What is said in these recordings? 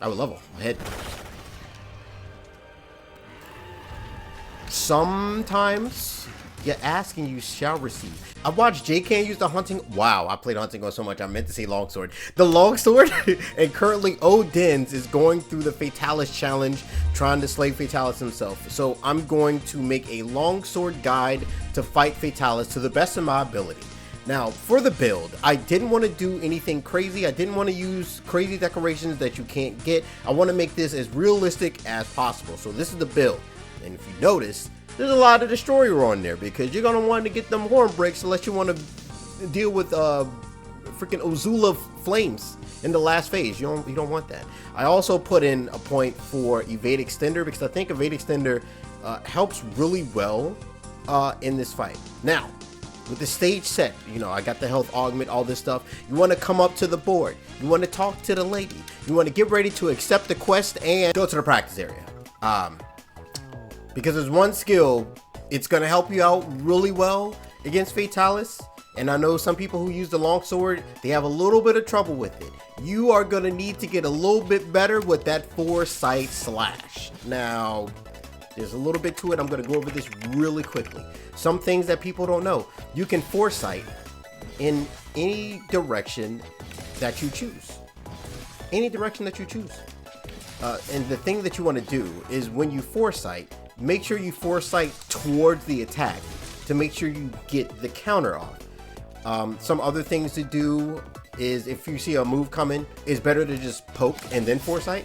I would level ahead. Sometimes you ask and you shall receive. I watched J-Can use the hunting. Wow, I played hunting on so much. I meant to say longsword. The longsword, and currently Odin's is going through the Fatalis challenge, trying to slay Fatalis himself. So I'm going to make a longsword guide to fight Fatalis to the best of my ability. Now, for the build, I didn't want to do anything crazy. I didn't want to use crazy decorations that you can't get. I want to make this as realistic as possible. So this is the build. And if you notice, there's a lot of destroyer on there because you're going to want to get them horn breaks unless you want to deal with freaking Ozula flames in the last phase. You don't want that. I also put in a point for evade extender because I think evade extender helps really well in this fight. Now, with the stage set, you know, I got the health augment, all this stuff. You want to come up to the board. You want to talk to the lady. You want to get ready to accept the quest and go to the practice area. Because there's one skill, it's going to help you out really well against Fatalis. And I know some people who use the longsword, they have a little bit of trouble with it. You are going to need to get a little bit better with that foresight slash. Now, there's a little bit to it. I'm going to go over this really quickly. Some things that people don't know. You can foresight in any direction that you choose. Any direction that you choose. And the thing that you want to do is when you foresight, make sure you foresight towards the attack to make sure you get the counter off. Some other things to do is if you see a move coming, it's better to just poke and then foresight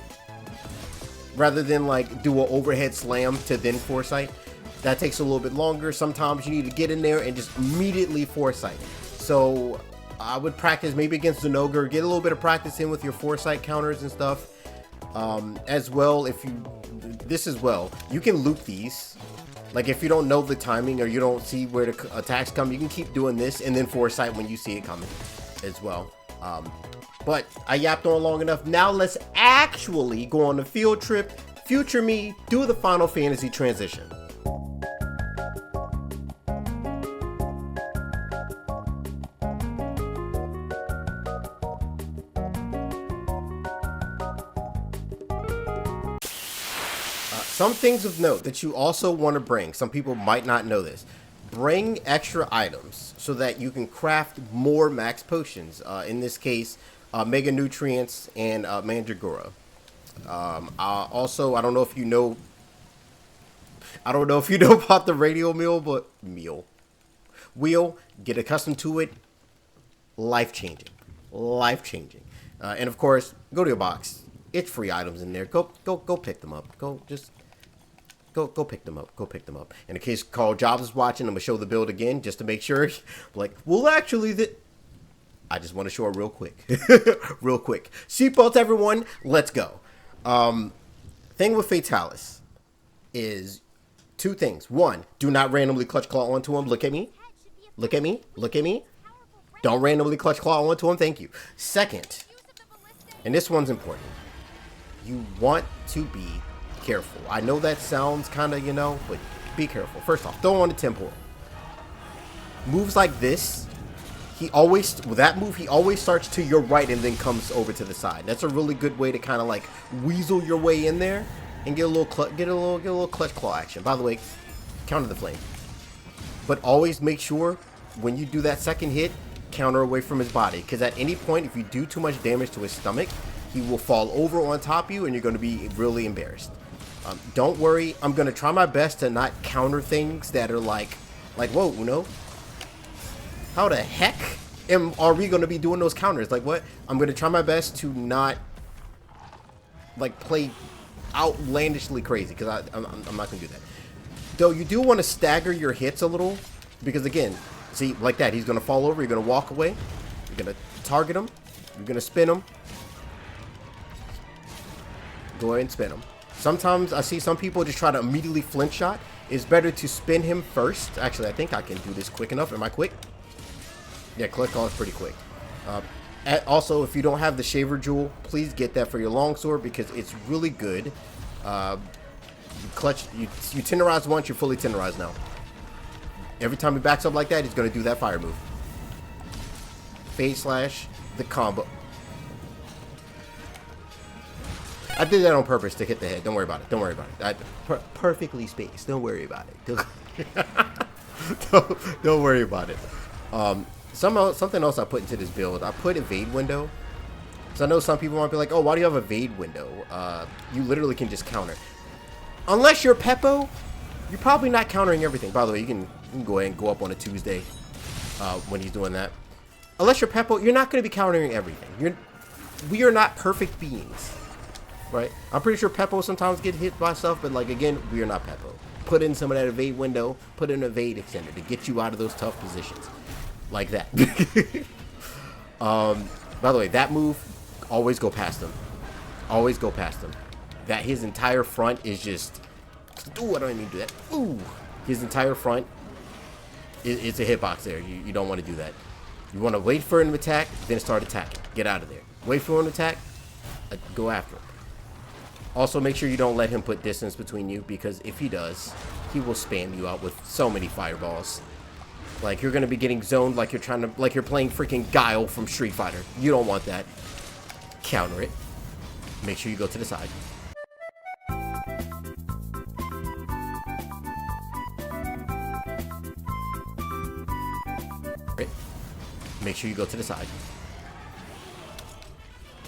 rather than like do an overhead slam to then foresight. That takes a little bit longer. Sometimes you need to get in there and just immediately foresight. So I would practice maybe against Zenogar, get a little bit of practice in with your foresight counters and stuff. As well, if you this as well, you can loop these. Like if you don't know the timing or you don't see where the attacks come, you can keep doing this and then foresight when you see it coming as well. But I yapped on long enough. Now let's actually go on the field trip. Future me, do the Final Fantasy transition. Some things of note that you also want to bring, some people might not know this, bring extra items so that you can craft more max potions. In this case, Mega Nutrients and Mandragora. Also, I don't know if you know about the radio wheel, get accustomed to it. Life-changing. And of course, go to your box. It's free items in there. Go pick them up. Go pick them up. In case Carl Jobs is watching, I'm gonna show the build again just to make sure. Like, well, actually, I just want to show it real quick. Real quick. Seatbelts, everyone. Let's go. Thing with Fatalis is two things. One, do not randomly clutch claw onto him. Look at me. Don't randomly clutch claw onto him. Thank you. Second, and this one's important. You want to be careful. I know that sounds kind of, but be careful. First off, throw on the temporal. Moves like this, he always starts to your right and then comes over to the side. That's a really good way to kind of like weasel your way in there and get a little clutch claw action. By the way, counter the flame. But always make sure when you do that second hit, counter away from his body, because at any point, if you do too much damage to his stomach, he will fall over on top of you and you're going to be really embarrassed. Don't worry, I'm going to try my best to not counter things that are like, whoa, Uno, how the heck are we going to be doing those counters? Like, what? I'm going to try my best to not, like, play outlandishly crazy, because I'm not going to do that. Though you do want to stagger your hits a little, because, again, see, like that, he's going to fall over, you're going to walk away, you're going to target him, you're going to spin him, go ahead and spin him. Sometimes I see some people just try to immediately flinch shot. It's better to spin him first. Actually, I think I can do this quick enough. Am I quick? Yeah, clutch claw is pretty quick. Also, if you don't have the Shaver Jewel, please get that for your longsword because it's really good. You tenderize once, you're fully tenderized now. Every time he backs up like that, he's going to do that fire move. Phase slash, the combo. I did that on purpose to hit the head. Don't worry about it. Don't worry about it. Perfectly spaced. Don't worry about it. Don't worry about it. Something else I put into this build. I put evade window. So I know some people might be like, oh, why do you have evade window? You literally can just counter. Unless you're Peppo, you're probably not countering everything. By the way, you can go ahead and go up on a Tuesday when he's doing that. Unless you're Peppo, you're not going to be countering everything. We are not perfect beings, right? I'm pretty sure Peppo sometimes get hit by stuff, but like again, we are not Peppo. Put in some of that evade window, put in an evade extender to get you out of those tough positions, like that. By the way, that move, always go past him. Always go past him. That his entire front is just. Ooh, I don't even do that. Ooh, his entire front. It's a hitbox there. You don't want to do that. You want to wait for him to attack, then start attacking. Get out of there. Wait for him to attack, go after him. Also, make sure you don't let him put distance between you, because if he does, he will spam you out with so many fireballs. Like, you're going to be getting zoned like you're playing freaking Guile from Street Fighter. You don't want that. Counter it. Make sure you go to the side. Make sure you go to the side.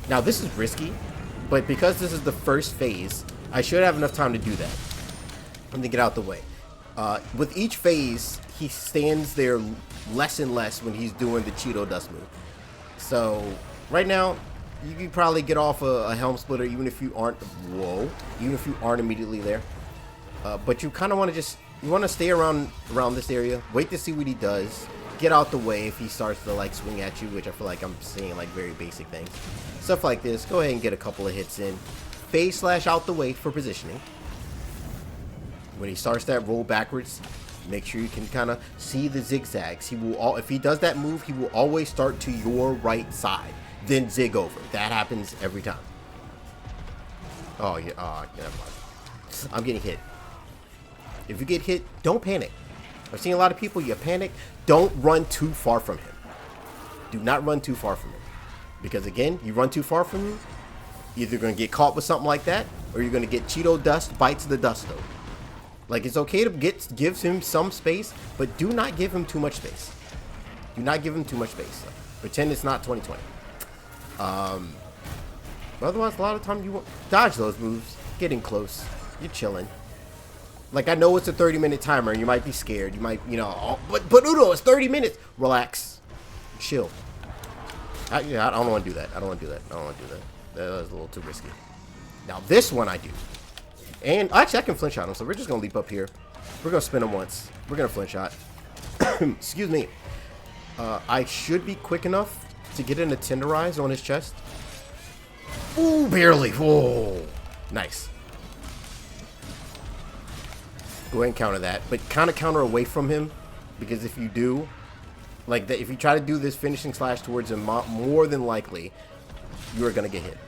Now, this is risky, but because this is the first phase, I should have enough time to do that. Let me get out the way. With each phase, he stands there less and less when he's doing the Cheeto Dust move. So, right now, you can probably get off a Helm Splitter even if you aren't, even if you aren't immediately there. But you kind of want to you want to stay around this area, wait to see what he does. Get out the way if he starts to like swing at you, which I feel like I'm seeing like very basic things. Stuff like this, go ahead and get a couple of hits in. Phase slash out the way for positioning. When he starts that roll backwards, make sure you can kind of see the zigzags. If he does that move, he will always start to your right side, then zig over. That happens every time. Oh yeah, never mind. I'm getting hit. If you get hit, don't panic. I've seen a lot of people, you panic. Don't run too far from him. Do not run too far from him. Because again, you run too far from him, you're either going to get caught with something like that, or you're going to get Cheeto Dust bites the dust though. Like, it's okay to give him some space, but do not give him too much space. Do not give him too much space. Pretend it's not 2020. But otherwise, a lot of times you won't dodge those moves. Getting close. You're chilling. Like, I know it's a 30-minute timer, and you might be scared. You might, oh, but Udo, it's 30 minutes. Relax. Chill. I don't want to do that. I don't want to do that. That was a little too risky. Now, this one I do. And, actually, I can flinch shot him, so we're just going to leap up here. We're going to spin him once. We're going to flinch shot. Excuse me. I should be quick enough to get in a tenderize on his chest. Ooh, barely. Whoa. Nice. Go ahead and counter that, but kind of counter away from him, because if you do, like, if you try to do this finishing slash towards him, more than likely, you are going to get hit.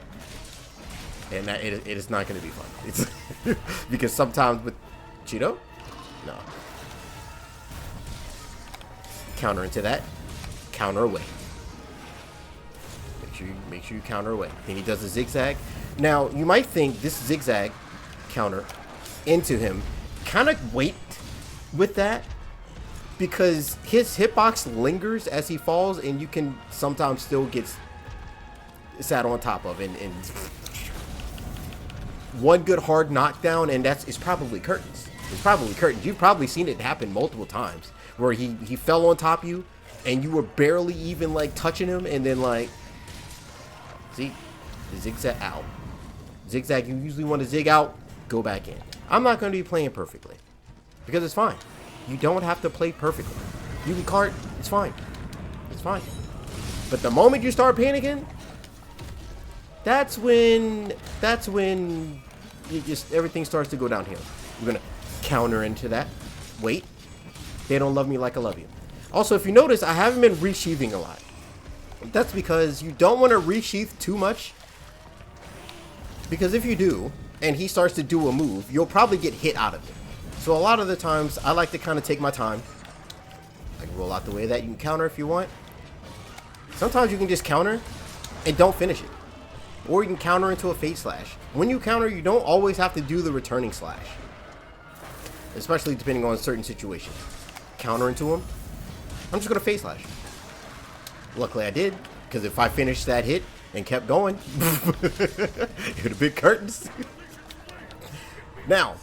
And it is not going to be fun. It's because sometimes with Cheeto, no. Counter into that, counter away. Make sure you counter away. Then he does a zigzag. Now, you might think this zigzag counter into him, kind of wait with that, because his hitbox lingers as he falls, and you can sometimes still get sat on top of, and one good hard knockdown, and it's probably curtains. It's probably curtains. You've probably seen it happen multiple times where he fell on top of you, and you were barely even like touching him, and then like, see, the zigzag out. Zigzag, you usually want to zig out, go back in. I'm not going to be playing perfectly, because it's fine. You don't have to play perfectly. You can cart, it's fine. It's fine. But the moment you start panicking, that's when everything starts to go downhill. You're going to counter into that. Wait. They don't love me like I love you. Also, if you notice, I haven't been resheathing a lot. That's because you don't want to resheath too much, because if you do, and he starts to do a move, you'll probably get hit out of it. So a lot of the times, I like to kind of take my time. I can roll out the way of that. You can counter if you want. Sometimes you can just counter and don't finish it. or you can counter into a Fate Slash. When you counter, you don't always have to do the returning slash, especially depending on certain situations. Counter into him, I'm just gonna Fate Slash. Luckily I did, because if I finished that hit and kept going, it would have been curtains. Now,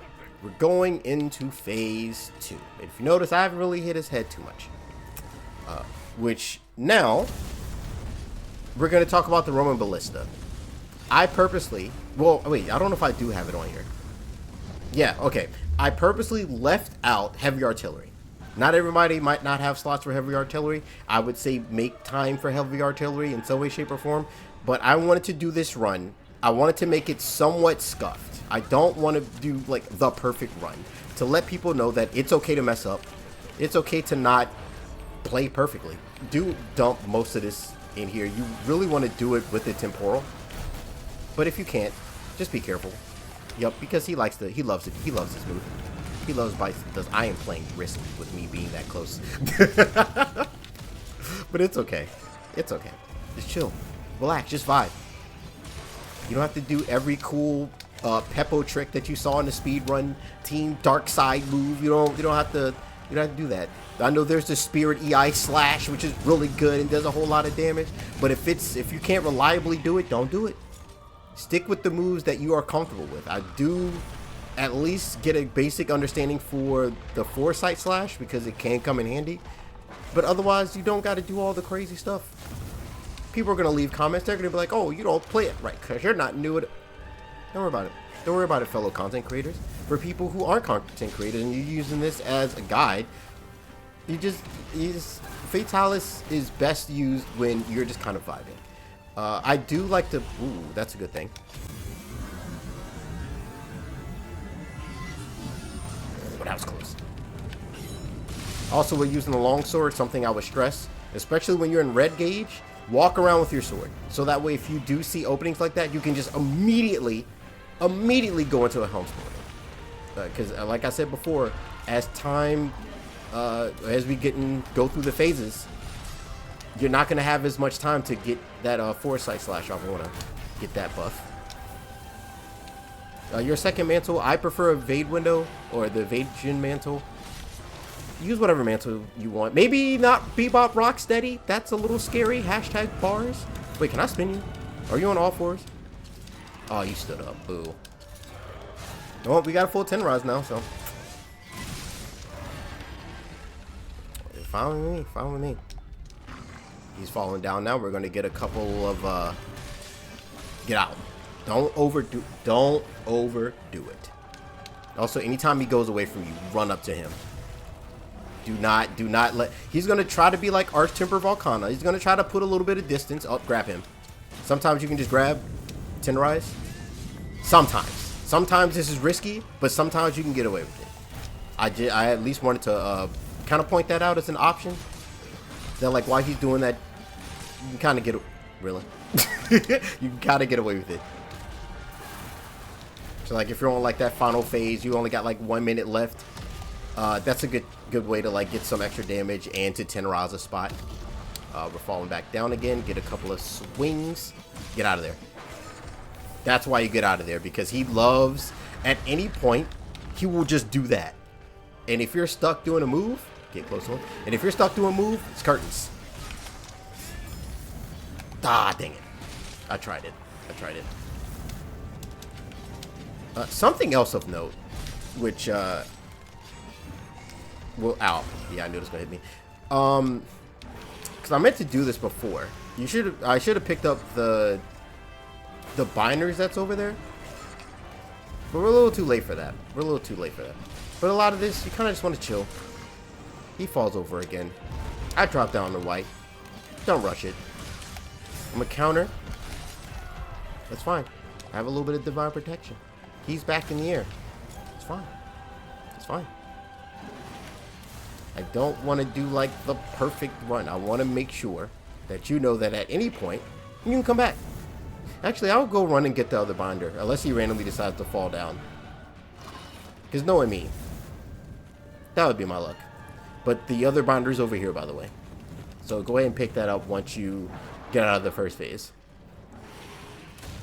we're going into phase 2. If you notice, I haven't really hit his head too much. Which, now, we're going to talk about the Roman Ballista. I purposely, well, wait, I don't know if I do have it on here. Yeah, okay. I purposely left out heavy artillery. Not everybody might not have slots for heavy artillery. I would say make time for heavy artillery in some way, shape, or form. But I wanted to do this run. I wanted to make it somewhat scuffed. I don't want to do like the perfect run. To let people know that it's okay to mess up. It's okay to not play perfectly. Do dump most of this in here. You really want to do it with the temporal. But if you can't, just be careful. Yep, because he loves it. He loves this move. He loves bites because I am playing risky with me being that close. But it's okay. It's okay. Just chill. Relax. Just vibe. You don't have to do every cool Peppo trick that you saw in the speedrun team dark side move. You don't have to do that. I know there's the Spirit EI slash, which is really good and does a whole lot of damage. But if you can't reliably do it, don't do it. Stick with the moves that you are comfortable with. I do at least get a basic understanding for the foresight slash because it can come in handy. But otherwise, you don't got to do all the crazy stuff. People are going to leave comments. They're going to be like, oh, you don't play it right because you're not new at it. Don't worry about it. Don't worry about it, fellow content creators. For people who aren't content creators and you're using this as a guide, Fatalis is best used when you're just kind of vibing. I do like to... Ooh, that's a good thing. But that was close. Also, we're using the longsword, something I would stress, especially when you're in red gauge, walk around with your sword. So that way, if you do see openings like that, you can just immediately go into a helm spawning. Because, like I said before, as time, as we go through the phases, you're not going to have as much time to get that foresight slash off. I want to get that buff. Your second mantle, I prefer a Vade window or the Vasion mantle. Use whatever mantle you want. Maybe not Bebop Rocksteady. That's a little scary. Hashtag bars. Wait, can I spin you? Are you on all fours? Oh, you stood up. Boo. Well, we got a full 10 rise now, so. Fine with me. Fine with me. He's falling down now. We're going to get a couple of... Get out. Don't overdo it. Also, anytime he goes away from you, run up to him. Do not let... He's going to try to be like Archtemper Volcana. He's going to try to put a little bit of distance. Oh, grab him. Sometimes you can just grab Tenderize. Sometimes. Sometimes this is risky, but sometimes you can get away with it. I at least wanted to kind of point that out as an option. Then, like, while he's doing that, you can kind of get... Really? You can kind of get away with it. So, like, if you're on, like, that final phase, you only got, like, 1 minute left. That's a good way to, like, get some extra damage and to tenderize a spot. We're falling back down again. Get a couple of swings. Get out of there. That's why you get out of there, because he loves, at any point, he will just do that. And if you're stuck doing a move, get close to him. And if you're stuck doing a move, it's curtains. Ah, dang it. I tried it. Something else of note, which, well, ow. Yeah, I knew it was going to hit me. Because I meant to do this before. I should have picked up the binders that's over there. But we're a little too late for that. But a lot of this, you kind of just want to chill. He falls over again. I drop down the white. Don't rush it. I'm going to counter. That's fine. I have a little bit of divine protection. He's back in the air. It's fine. It's fine. I don't want to do like the perfect run. I want to make sure that you know that at any point, you can come back. Actually, I'll go run and get the other binder, unless he randomly decides to fall down. Because knowing me, that would be my luck. But the other binder's over here, by the way. So go ahead and pick that up once you get out of the first phase.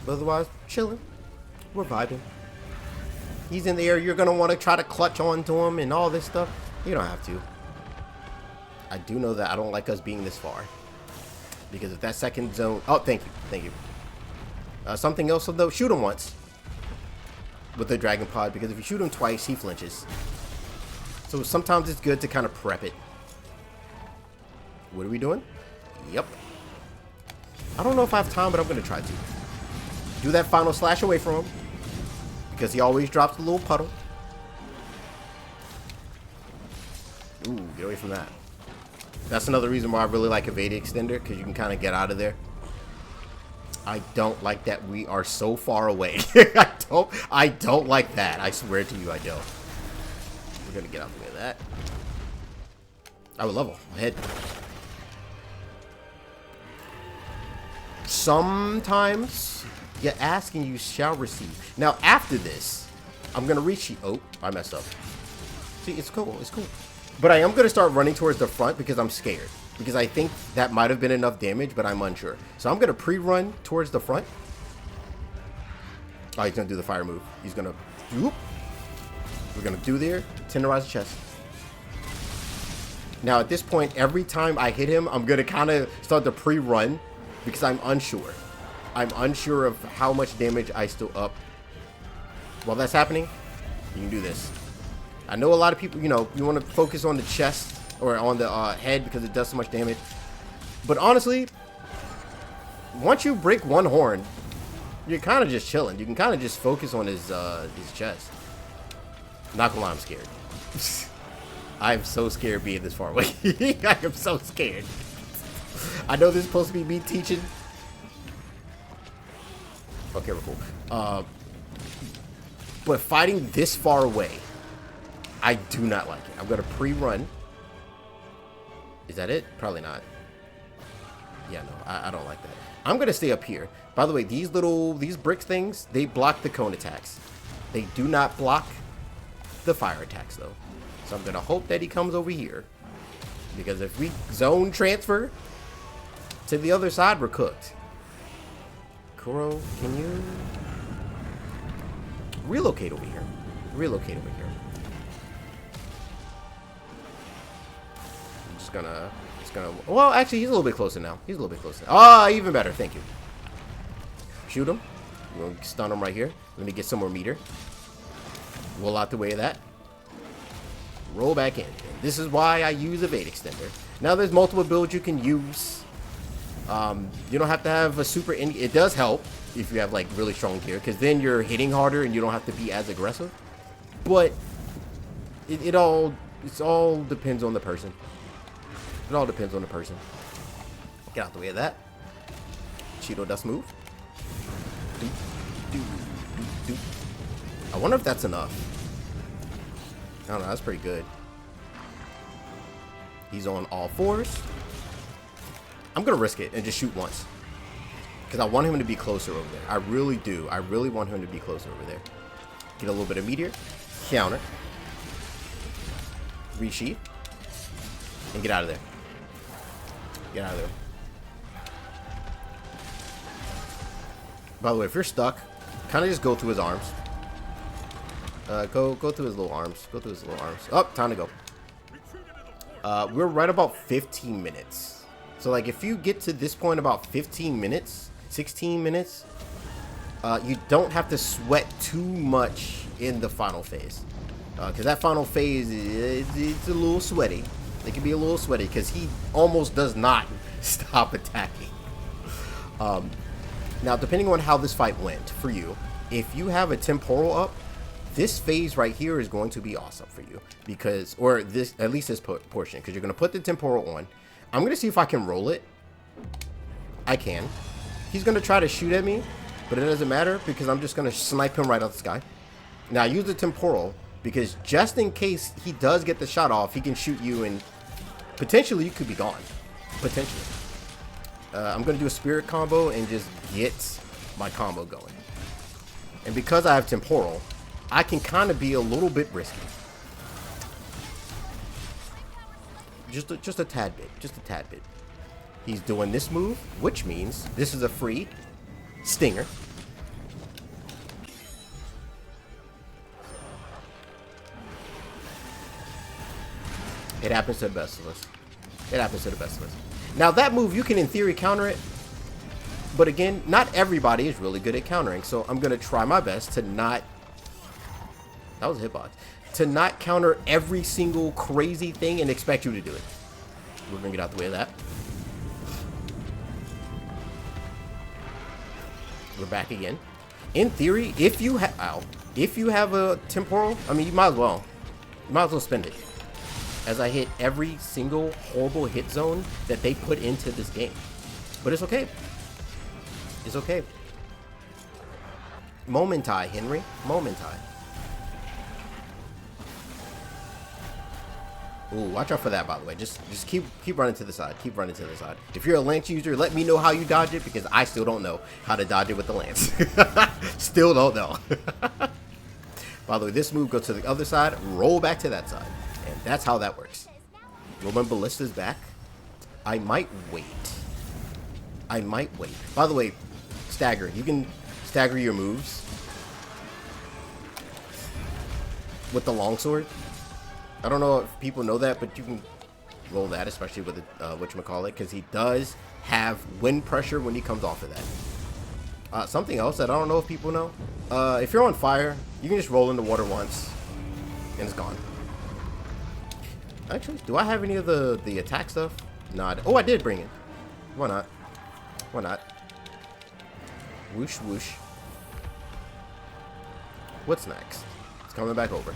But otherwise, chilling. We're vibing. He's in the air. You're going to want to try to clutch onto him and all this stuff. You don't have to. I do know that I don't like us being this far. Because if that second zone... Oh, thank you. Thank you. Something else, though. Shoot him once. With the Dragon Pod. Because if you shoot him twice, he flinches. So sometimes it's good to kind of prep it. What are we doing? Yep. I don't know if I have time, but I'm going to try to. Do that final slash away from him. Because he always drops a little puddle. Ooh, get away from that. That's another reason why I really like Evade Extender. Because you can kind of get out of there. I don't like that we are so far away. I don't like that. I swear to you, I don't. We're going to get out of the way of that. I would level. Ahead. Sometimes you ask and you shall receive. Now, after this, I'm going to reach you. Oh, I messed up. See, it's cool. It's cool. But I am going to start running towards the front because I'm scared. Because I think that might have been enough damage, but I'm unsure. So I'm going to pre-run towards the front. Oh, he's going to do the fire move. He's going to... Whoop. We're going to do there. Tenderize the chest. Now, at this point, every time I hit him, I'm going to kind of start the pre-run. Because I'm unsure. I'm unsure of how much damage I still up. While that's happening, you can do this. I know a lot of people, you know, you want to focus on the chest or on the head because it does so much damage. But honestly, once you break one horn, you're kind of just chilling. You can kind of just focus on his chest. Not gonna lie, I'm scared. I'm so scared being this far away. I am so scared. I know this is supposed to be me teaching. Okay, we're cool. But fighting this far away, I do not like it. I'm going to pre-run. Is that it? Probably not. Yeah, no, I don't like that. I'm going to stay up here. By the way, these brick things, they block the cone attacks. They do not block the fire attacks, though. So I'm going to hope that he comes over here. Because if we zone transfer to the other side, we're cooked. Kuro, can you relocate over here? Relocate over here. I'm just gonna, well, actually, he's a little bit closer now. He's a little bit closer. Ah, even better. Thank you. Shoot him. We'll stun him right here. Let me get some more meter. Roll out the way of that. Roll back in. And this is why I use Evade Extender. Now, there's multiple builds you can use. You don't have to have a super... It does help if you have, like, really strong gear. Because then you're hitting harder and you don't have to be as aggressive. But it all depends on the person. It all depends on the person. Get out the way of that. Cheeto dust move. I wonder if that's enough. I don't know. That's pretty good. He's on all fours. I'm going to risk it and just shoot once. Because I want him to be closer over there. I really do. I really want him to be closer over there. Get a little bit of meteor. Counter. Resheath. And get out of there. Get out of there. By the way, if you're stuck, kind of just go through his arms. Go through his little arms. Go through his little arms. Oh, time to go. We're right about 15 minutes. So, like, if you get to this point about 15 minutes, 16 minutes, you don't have to sweat too much in the final phase. Because that final phase, it's a little sweaty. It can be a little sweaty because he almost does not stop attacking. Now, depending on how this fight went for you, if you have a temporal up, this phase right here is going to be awesome for you. Because, or this, at least this portion, because you're going to put the temporal on. I'm going to see if I can roll it. I can. He's going to try to shoot at me, but it doesn't matter because I'm just going to snipe him right out the sky. Now, I use the temporal because just in case he does get the shot off, he can shoot you and potentially you could be gone. Potentially. I'm going to do a spirit combo and just get my combo going. And because I have temporal, I can kind of be a little bit risky. Just a tad bit. Just a tad bit. He's doing this move, which means this is a free stinger. It happens to the best of us. It happens to the best of us. Now that move, you can in theory counter it. But again, not everybody is really good at countering. So I'm going to try my best to not... That was a hitbox. To not counter every single crazy thing and expect you to do it. We're going to get out the way of that. We're back again. In theory, if you have a temporal, I mean, you might as well spend it. As I hit every single horrible hit zone that they put into this game. But it's okay. It's okay. Momentai, Henry. Momentai. Ooh, watch out for that, by the way. Just keep running to the side. Keep running to the side. If you're a lance user, let me know how you dodge it, because I still don't know how to dodge it with the lance. Still don't know. By the way, this move goes to the other side, roll back to that side. And that's how that works. Roman Ballista's back. I might wait. I might wait. By the way, stagger. You can stagger your moves with the longsword. I don't know if people know that, but you can roll that, especially with the whatchamacallit, because he does have wind pressure when he comes off of that. Something else that I don't know if people know. If you're on fire, you can just roll in the water once, and it's gone. Actually, do I have any of the attack stuff? No. Oh, I did bring it. Why not? Why not? Whoosh, whoosh. What's next? It's coming back over.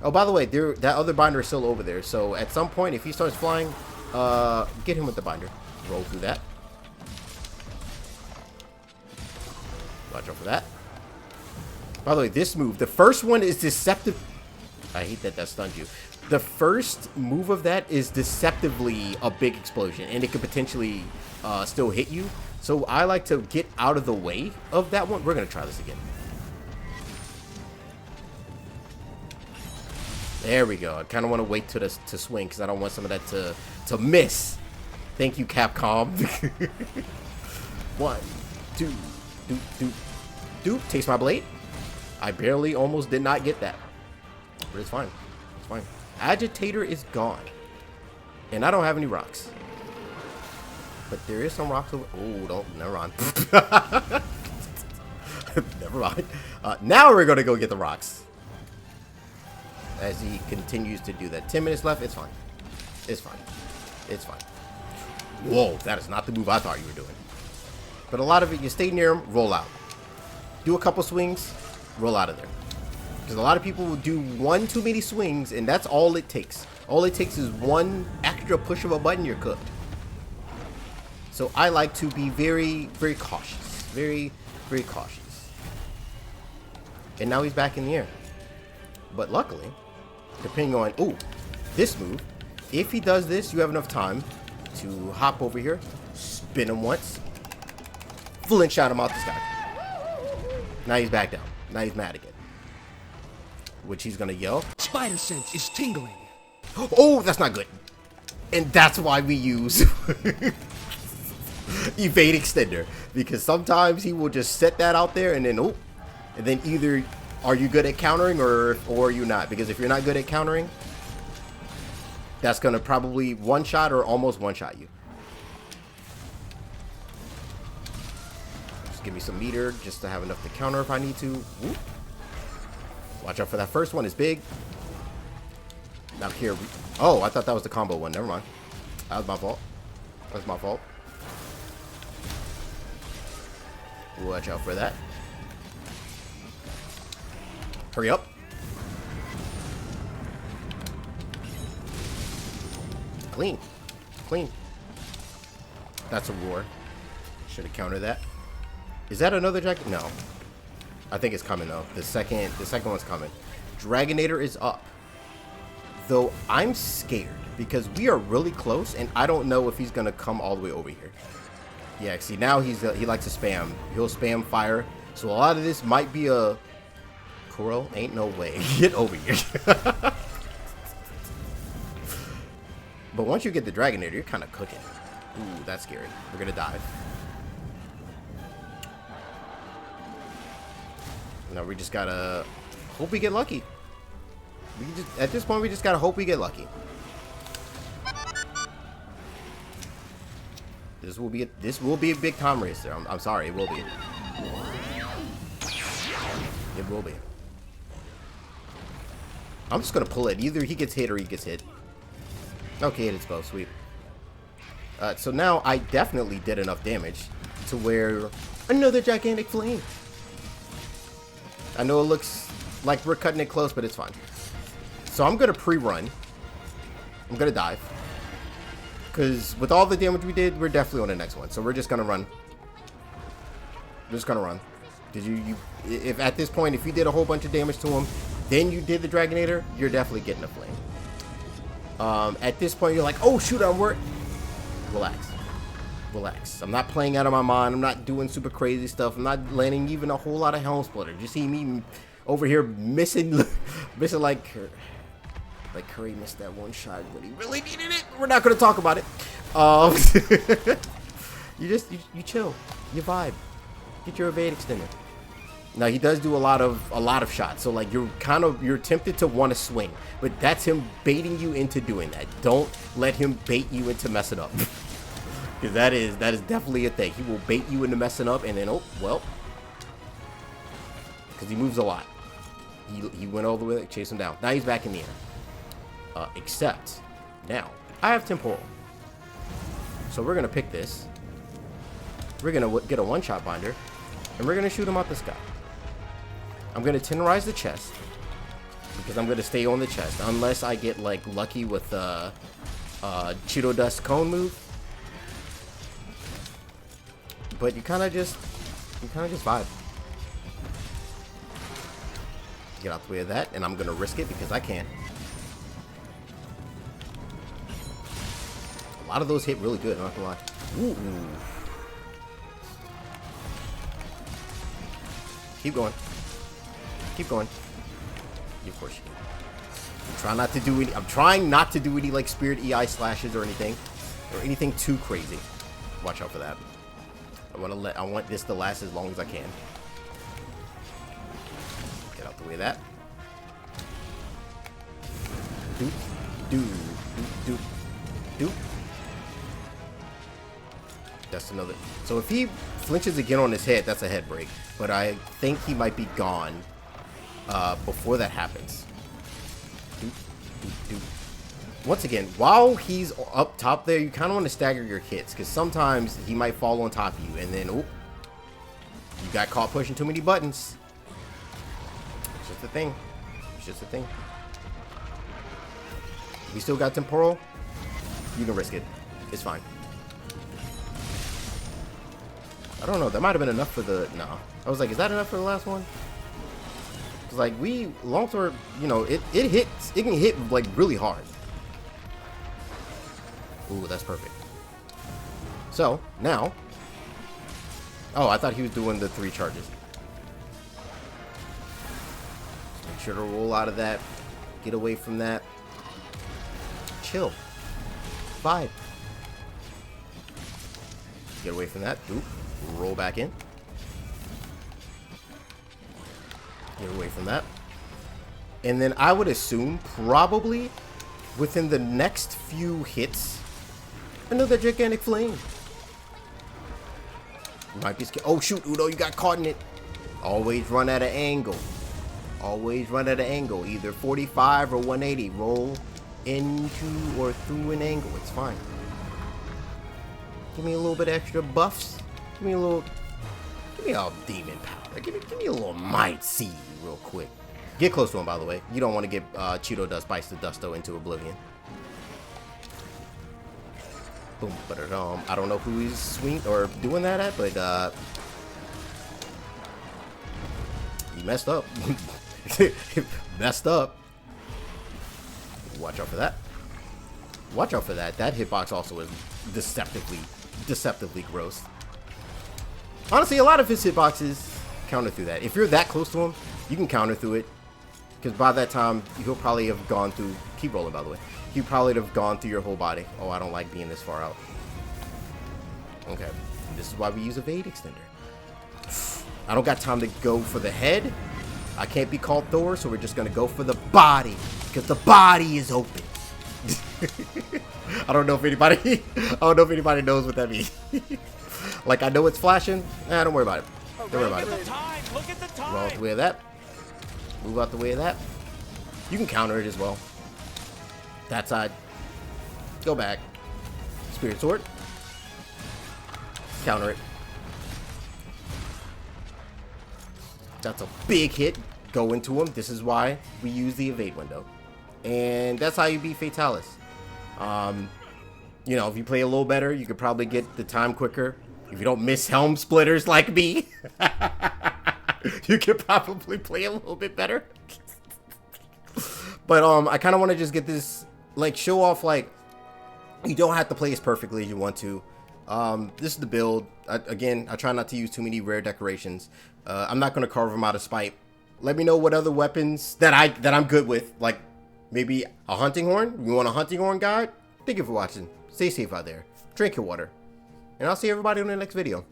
Oh, by the way, that other binder is still over there. So at some point, if he starts flying, get him with the binder. Roll through that. Watch out for that. By the way, this move, the first one is deceptive. I hate that stunned you. The first move of that is deceptively a big explosion, and it could potentially still hit you. So I like to get out of the way of that one. We're going to try this again. There we go. I kind of want to wait to swing, because I don't want some of that to miss. Thank you, Capcom. 1, 2, doop, doop, doop. Taste my blade. I barely almost did not get that. But it's fine. It's fine. Agitator is gone. And I don't have any rocks. But there is some rocks over... Oh, never mind. Never mind. Now we're going to go get the rocks. As he continues to do that. 10 minutes left. It's fine. It's fine. It's fine. Whoa, that is not the move I thought you were doing. But a lot of it, you stay near him, roll out. Do a couple swings, roll out of there. Because a lot of people will do one too many swings, and that's all it takes. All it takes is one extra push of a button, you're cooked. So I like to be very, very cautious. Very, very cautious. And now he's back in the air. But luckily, depending on, this move, if he does this, you have enough time to hop over here, spin him once, flinch shot him out the sky. Now he's back down. Now he's mad again. Which he's going to yell. Spider sense is tingling. Oh, that's not good. And that's why we use evade extender. Because sometimes he will just set that out there and then either... Are you good at countering or are you not? Because if you're not good at countering, that's going to probably one-shot or almost one-shot you. Just give me some meter just to have enough to counter if I need to. Whoop. Watch out for that first one. It's big. Now here. Oh, I thought that was the combo one. Never mind. That was my fault. That was my fault. Watch out for that. Hurry up. Clean. Clean. That's a roar. Should have countered that. Is that another jacket? No. I think it's coming though. The second one's coming. Dragonator is up. Though I'm scared because we are really close and I don't know if he's gonna come all the way over here. Yeah, see now he likes to spam. He'll spam fire. So a lot of this might be a Kuro, ain't no way. Get over here. But once you get the Dragonator, you're kind of cooking. Ooh, that's scary. We're gonna dive. Now we just gotta hope we get lucky. At this point, we just gotta hope we get lucky. This will be a big time racer. I'm sorry, it will be. It will be. I'm just gonna pull it. Either he gets hit or he gets hit. Okay, it's both. Sweet. So now I definitely did enough damage to where another gigantic flame. I know it looks like we're cutting it close, but it's fine. So I'm gonna pre-run. I'm gonna dive. Because with all the damage we did, we're definitely on the next one. So we're just gonna run. We're just gonna run. If at this point, if you did a whole bunch of damage to him, then you did the Dragonator, you're definitely getting a flame. At this point, you're like, oh shoot, I'm work. Relax. Relax. I'm not playing out of my mind. I'm not doing super crazy stuff. I'm not landing even a whole lot of Helm Splitter. You see me over here missing like Curry missed that one shot when he really needed it. We're not going to talk about it. You chill. You vibe. Get your evade extender. Now he does do a lot of shots. So like you're tempted to want to swing, but that's him baiting you into doing that. Don't let him bait you into messing up. Because that is definitely a thing. He will bait you into messing up, and then oh well, because he moves a lot. He went all the way, chase him down. Now he's back in the air. Except now I have temporal, so we're gonna pick this. We're gonna get a one-shot binder, and we're gonna shoot him out the sky. I'm gonna tenderize the chest because I'm gonna stay on the chest unless I get like lucky with Cheeto Dust Cone move. But you kind of just vibe. Get out the way of that, and I'm gonna risk it because I can. A lot of those hit really good, I'm not gonna lie. Ooh. Keep going. Keep going. Of course you can. I'm trying not to do any like Spirit EI slashes or anything too crazy. Watch out for that. I want this to last as long as I can. Get out the way of that. Doop, doop, doop, doop. That's another. So if he flinches again on his head, that's a head break. But I think he might be gone before that happens. Doop, doop, doop. Once again, while he's up top there, you kind of want to stagger your hits, because sometimes he might fall on top of you, and then, oh, you got caught pushing too many buttons. It's just a thing. It's just a thing. We still got temporal. You can risk it. It's fine. I don't know. That might have been enough for the... No. I was like, is that enough for the last one? Because, like, Longsword, you know, it hits. It can hit, like, really hard. Ooh, that's perfect. So, now... Oh, I thought he was doing the 3 charges. Make sure to roll out of that. Get away from that. Chill. Vibe. Get away from that. Oop. Roll back in. Get away from that. And then I would assume probably within the next few hits, another gigantic flame. You might be scared. Oh shoot, Udo, you got caught in it. Always run at an angle. Always run at an angle. Either 45 or 180. Roll into or through an angle. It's fine. Give me a little bit extra buffs. Give me a demon powder. Give me a little might see real quick. Get close to him, by the way. You don't want to get Cheeto Dust Bites the Dusto into oblivion. Boom, ba-da-dum. I don't know who he's swinging or doing that at, but he messed up. Messed up. Watch out for that. Watch out for that. That hitbox also is deceptively gross. Honestly, a lot of his hitboxes counter through that. If you're that close to him, you can counter through it. Because by that time, he'll probably have gone through... Keep rolling, by the way. He'll probably have gone through your whole body. Oh, I don't like being this far out. Okay. This is why we use evade extender. I don't got time to go for the head. I can't be called Thor, so we're just going to go for the body. because the body is open. I don't know if anybody knows what that means. Like, I know it's flashing. Nah, don't worry about it. Don't worry about it. Look at the time. Roll out the way of that. Move out the way of that. You can counter it as well. That side. Go back. Spirit Sword. Counter it. That's a big hit. Go into him. This is why we use the evade window. And that's how you beat Fatalis. You know, if you play a little better, you could probably get the time quicker. If you don't miss helm splitters like me, you could probably play a little bit better. But I kind of want to just get this, like, show off, like, you don't have to play as perfectly as you want to. This is the build. Again, I try not to use too many rare decorations. I'm not going to carve them out of spite. Let me know what other weapons that I'm good with, like maybe a hunting horn. You want a hunting horn guide? Thank you for watching. Stay safe out there. Drink your water. And I'll see everybody in the next video.